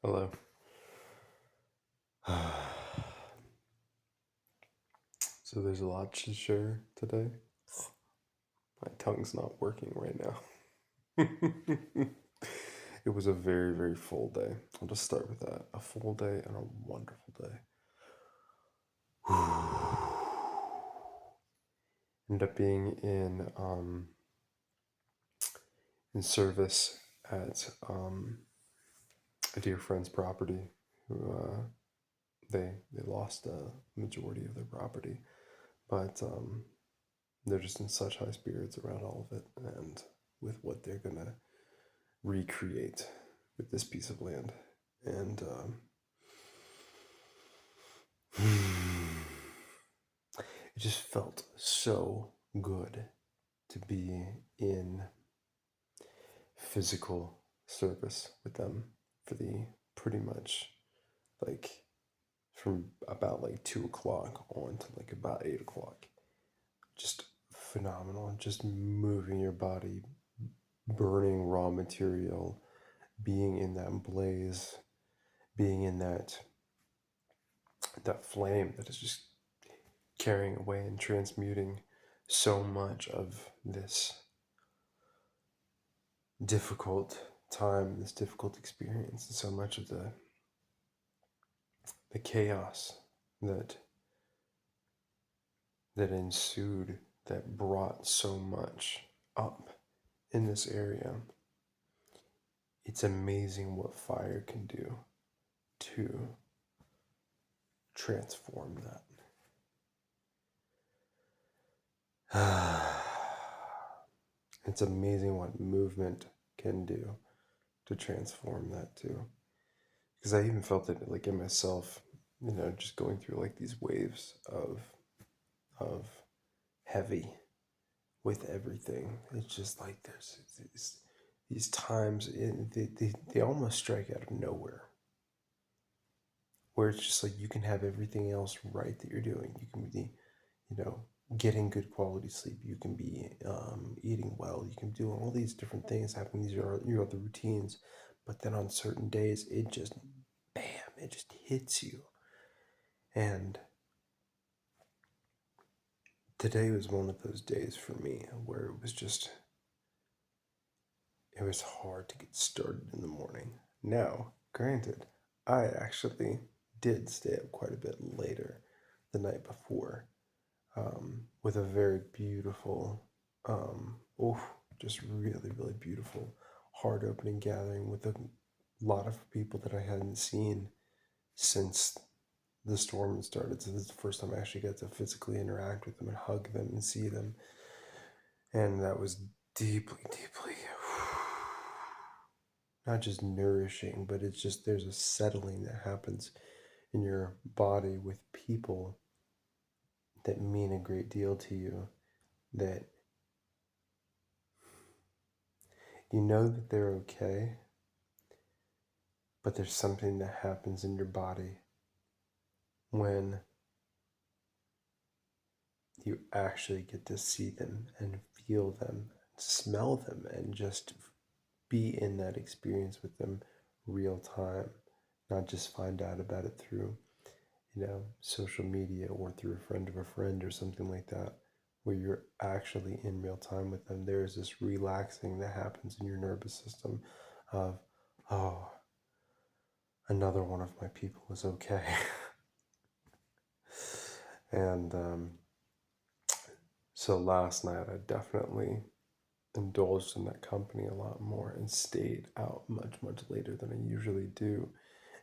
Hello. So there's a lot to share today. My tongue's not working right now. It was a very, very full day. I'll just start with that. A full day and a wonderful day. Ended up being in service at a dear friend's property who they lost a majority of their property, but they're just in such high spirits around all of it and with what they're gonna recreate with this piece of land. And it just felt so good to be in physical service with them for the pretty much like from about like 2 o'clock on to like about 8 o'clock. Just phenomenal. Just moving your body, burning raw material, being in that blaze, being in that flame that is just carrying away and transmuting so much of this difficult time, this difficult experience, and so much of the chaos that ensued, that brought so much up in this area. It's amazing what fire can do to transform that. It's amazing what movement can do to transform that too. Because I even felt it like in myself, just going through like these waves of heavy with everything. It's just like there's these times they almost strike out of nowhere, where it's just like you can have everything else right that you're doing. You can be, getting good quality sleep. You can be eating well. You can do all these different things, having these your other routines. But then on certain days, it just, bam, it just hits you. And today was one of those days for me where it was hard to get started in the morning. Now, granted, I actually did stay up quite a bit later the night before, with a very beautiful, just really, really beautiful, heart opening gathering with a lot of people that I hadn't seen since the storm started. So this is the first time I actually got to physically interact with them and hug them and see them. And that was deeply, deeply not just nourishing, but it's just there's a settling that happens in your body with people that mean a great deal to you, that you know that they're okay, but there's something that happens in your body when you actually get to see them and feel them, and smell them, and just be in that experience with them real time, not just find out about it through, social media or through a friend of a friend or something like that, where you're actually in real time with them. There's this relaxing that happens in your nervous system of, oh, another one of my people is okay. And so last night I definitely indulged in that company a lot more and stayed out much, much later than I usually do.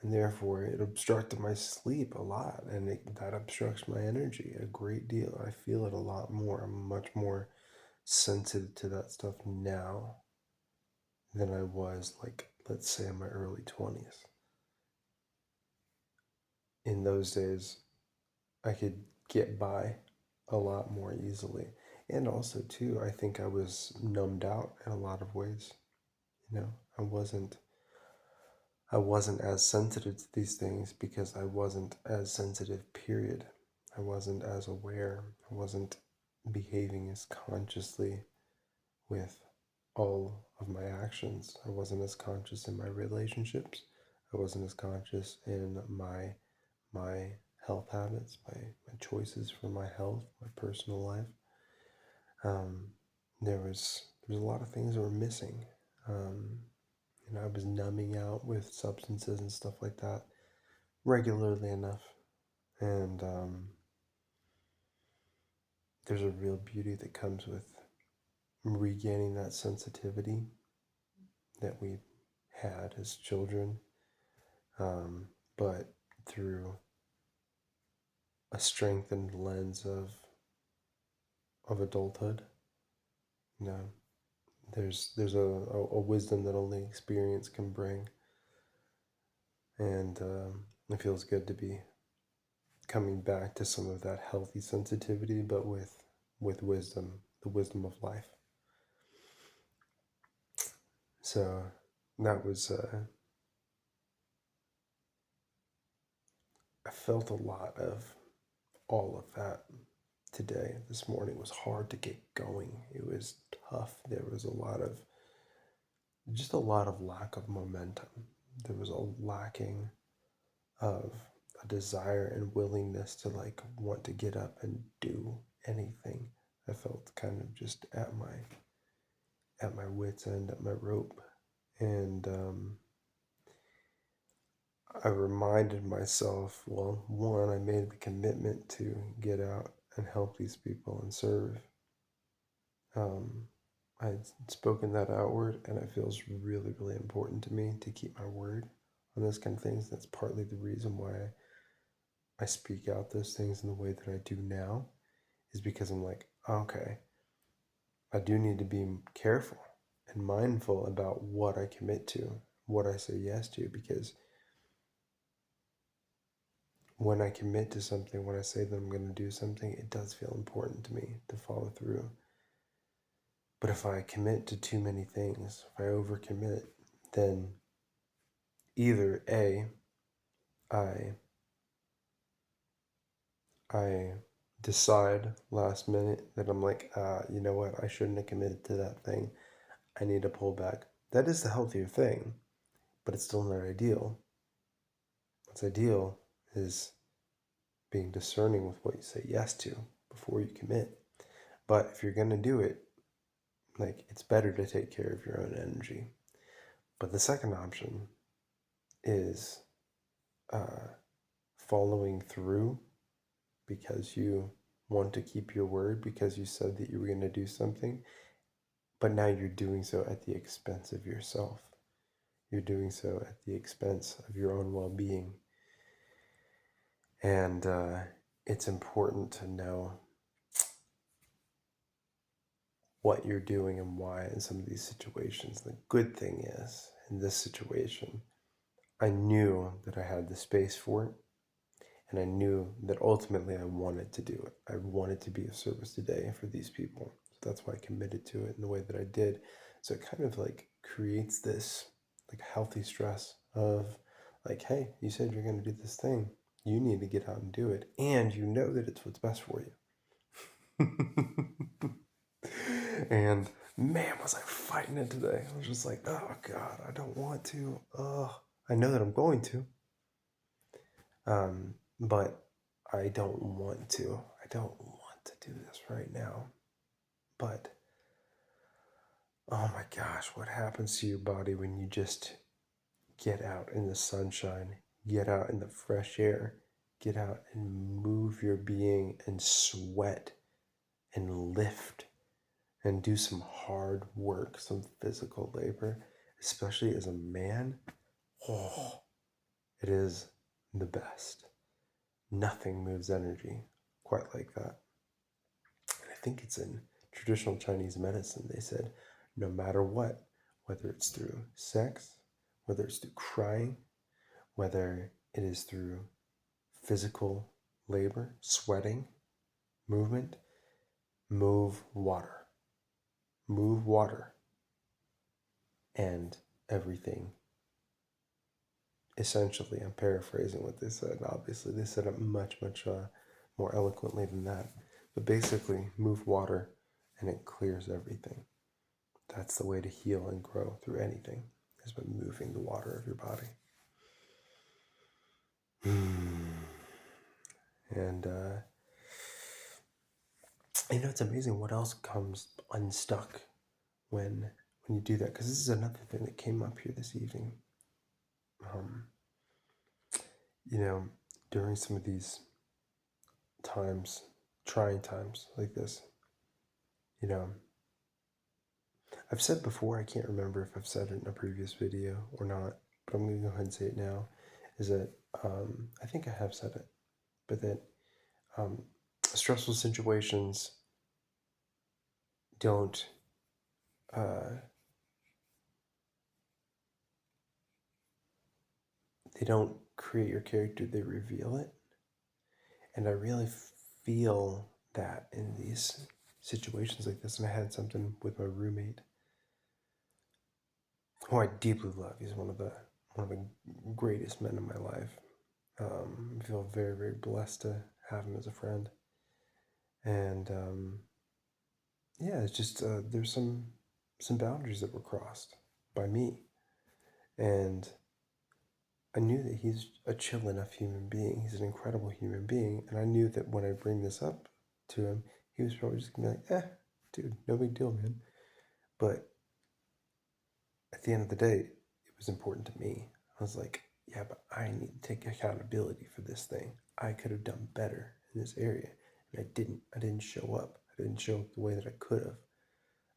And therefore, it obstructed my sleep a lot, and that obstructs my energy a great deal. I feel it a lot more. I'm much more sensitive to that stuff now than I was, like, let's say, in my early 20s. In those days, I could get by a lot more easily. And also, too, I think I was numbed out in a lot of ways. I wasn't as sensitive to these things because I wasn't as sensitive, period. I wasn't as aware. I wasn't behaving as consciously with all of my actions. I wasn't as conscious in my relationships. I wasn't as conscious in my health habits, my choices for my health, my personal life. Um, there was a lot of things that were missing. Um, I was numbing out with substances and stuff like that regularly enough, and there's a real beauty that comes with regaining that sensitivity that we had as children, but through a strengthened lens of adulthood. You know, there's a wisdom that only experience can bring, and it feels good to be coming back to some of that healthy sensitivity, but with wisdom, the wisdom of life. So that was I felt a lot of all of that today. This morning was hard to get going. It was tough. There was just a lot of lack of momentum. There was a lacking of a desire and willingness to like want to get up and do anything. I felt kind of just at my wits end, at my rope, and I reminded myself, well, one, I made the commitment to get out and help these people and serve. I had spoken that outward, and it feels really, really important to me to keep my word on those kind of things. That's partly the reason why I speak out those things in the way that I do now, is because I'm like, okay, I do need to be careful and mindful about what I commit to, what I say yes to, because when I commit to something, when I say that I'm going to do something, it does feel important to me to follow through. But if I commit to too many things, if I overcommit, then either A, I I decide last minute that I'm like, you know what, I shouldn't have committed to that thing. I need to pull back. That is the healthier thing, but it's still not ideal. What's ideal is being discerning with what you say yes to before you commit. But if you're going to do it, like it's better to take care of your own energy. But the second option is uh, following through because you want to keep your word, because you said that you were going to do something, but now you're doing so at the expense of yourself. You're doing so at the expense of your own well being. And it's important to know what you're doing and why in some of these situations. The good thing is, in this situation, I knew that I had the space for it, and I knew that ultimately I wanted to do it. I wanted to be of service today for these people. So that's why I committed to it in the way that I did. So it kind of like creates this like healthy stress of like, hey, you said you're going to do this thing. You need to get out and do it. And you know that it's what's best for you. And man, was I fighting it today. I was just like, oh God, I don't want to. I know that I'm going to. But I don't want to. I don't want to do this right now. But oh my gosh, what happens to your body when you just get out in the sunshine, get out in the fresh air, get out and move your being and sweat and lift and do some hard work, some physical labor, especially as a man? Oh, it is the best. Nothing moves energy quite like that. And I think it's in traditional Chinese medicine. They said no matter what, whether it's through sex, whether it's through crying, whether it is through physical labor, sweating, movement, move water. Move water. And everything. Essentially, I'm paraphrasing what they said. Obviously, they said it much, much more eloquently than that. But basically, move water and it clears everything. That's the way to heal and grow through anything, is by moving the water of your body. And it's amazing what else comes unstuck when you do that. Because this is another thing that came up here this evening. Um, you know, during some of these times, trying times like this, you know, I've said before, I can't remember if I've said it in a previous video or not, but I'm going to go ahead and say it now, is that I think I have said it, but that um, stressful situations don't uh, they don't create your character, they reveal it. And I really feel that in these situations like this. And I had something with my roommate, who I deeply love. He's one of the greatest men in my life. I feel very, very blessed to have him as a friend. And yeah, it's just there's some boundaries that were crossed by me, and I knew that he's a chill enough human being. He's an incredible human being, and I knew that when I bring this up to him, he was probably just gonna be like, dude, no big deal, man." But at the end of the day, it was important to me. I was like, yeah, but I need to take accountability for this thing. I could have done better in this area, and I didn't. I didn't show up. I didn't show up the way that I could have.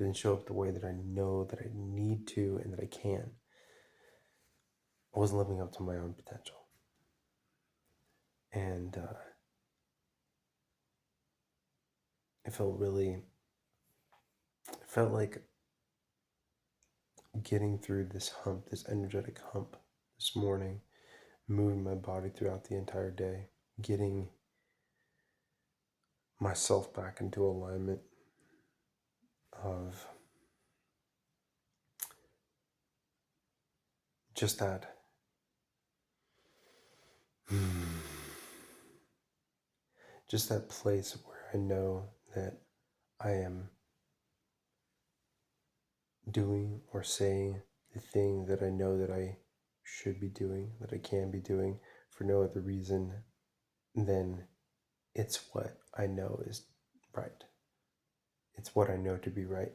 I didn't show up the way that I know that I need to and that I can. I wasn't living up to my own potential. And it felt like getting through this hump, this energetic hump this morning, moving my body throughout the entire day, getting myself back into alignment of just that. Just that place where I know that I am doing or saying the thing that I know that I should be doing, that I can be doing for no other reason than it's what I know is right. It's what I know to be right,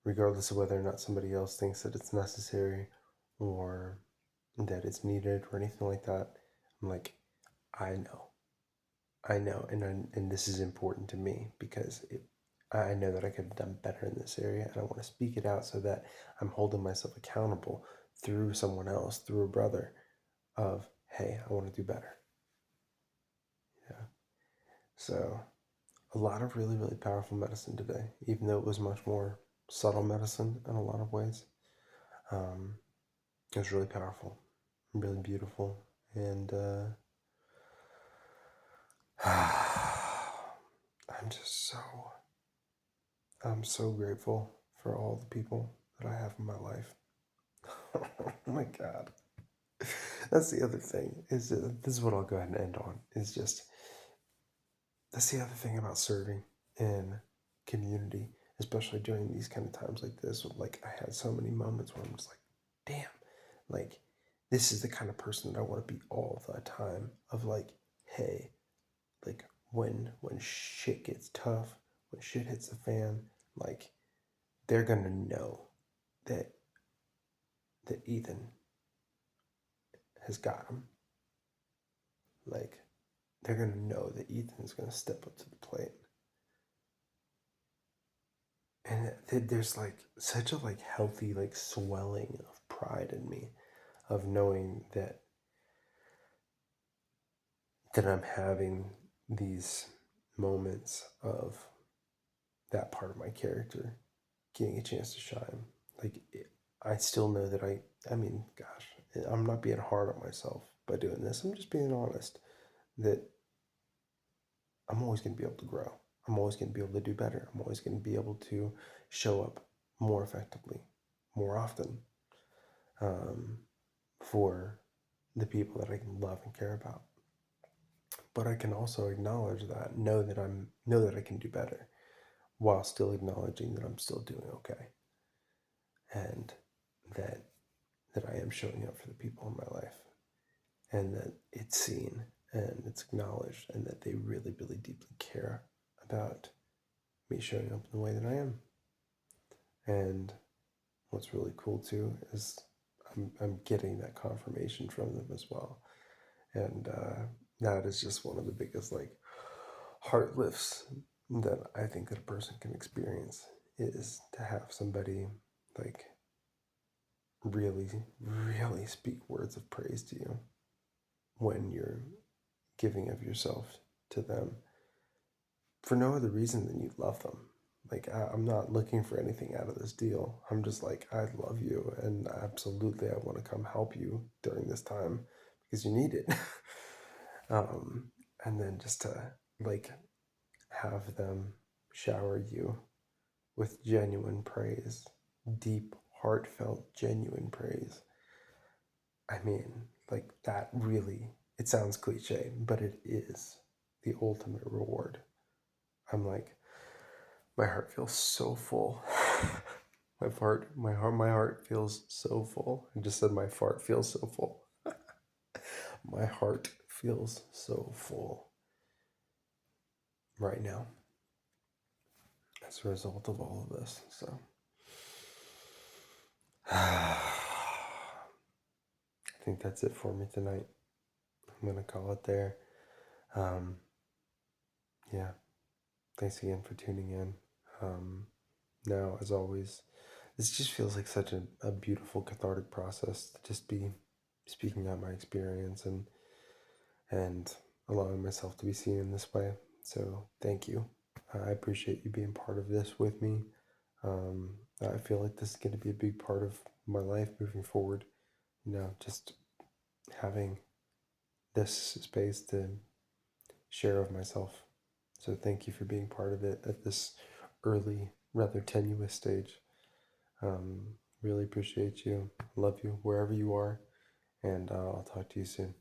regardless of whether or not somebody else thinks that it's necessary or that it's needed or anything like that. I'm like, I know. And this is important to me because I know that I could have done better in this area, and I want to speak it out so that I'm holding myself accountable through someone else, through a brother, of hey, I want to do better. Yeah. So a lot of really, really powerful medicine today, even though it was much more subtle medicine in a lot of ways. It was really powerful, really beautiful, and I'm so grateful for all the people that I have in my life. Oh my God. That's the other thing. Is this is what I'll go ahead and end on. Is just that's the other thing about serving in community, especially during these kind of times like this. Like I had so many moments where I'm just like, damn, like this is the kind of person that I want to be all the time. Of like, hey, like when shit gets tough, when shit hits the fan, like they're gonna know that Ethan has got him. Like they're gonna know that Ethan's gonna step up to the plate. And there's like such a like healthy like swelling of pride in me of knowing that I'm having these moments of that part of my character getting a chance to shine. Like I still know that I mean, gosh, I'm not being hard on myself by doing this. I'm just being honest that I'm always going to be able to grow. I'm always going to be able to do better. I'm always going to be able to show up more effectively, more often, um, for the people that I can love and care about. But I can also acknowledge that, know that I can do better, while still acknowledging that I'm still doing okay, and that I am showing up for the people in my life, and that it's seen, and it's acknowledged, and that they really, really deeply care about me showing up in the way that I am. And what's really cool too is I'm getting that confirmation from them as well. And that is just one of the biggest like heart lifts that I think that a person can experience, is to have somebody like really, really speak words of praise to you when you're giving of yourself to them for no other reason than you love them. Like, I'm not looking for anything out of this deal. I'm just like, I love you, and absolutely, I want to come help you during this time because you need it. um, and then just to like have them shower you with genuine praise, deep, heartfelt, genuine praise. I mean, like that really, it sounds cliche, but it is the ultimate reward. I'm like, my heart feels so full. My heart feels so full. I just said my fart feels so full. My heart feels so full right now as a result of all of this. So, I think that's it for me tonight. I'm gonna call it there. Um, yeah, thanks again for tuning in. Now, as always, this just feels like such a beautiful cathartic process to just be speaking out my experience and allowing myself to be seen in this way. So thank you. I appreciate you being part of this with me. I feel like this is going to be a big part of my life moving forward. Just having this space to share of myself. So thank you for being part of it at this early, rather tenuous stage. Really appreciate you. Love you wherever you are. And I'll talk to you soon.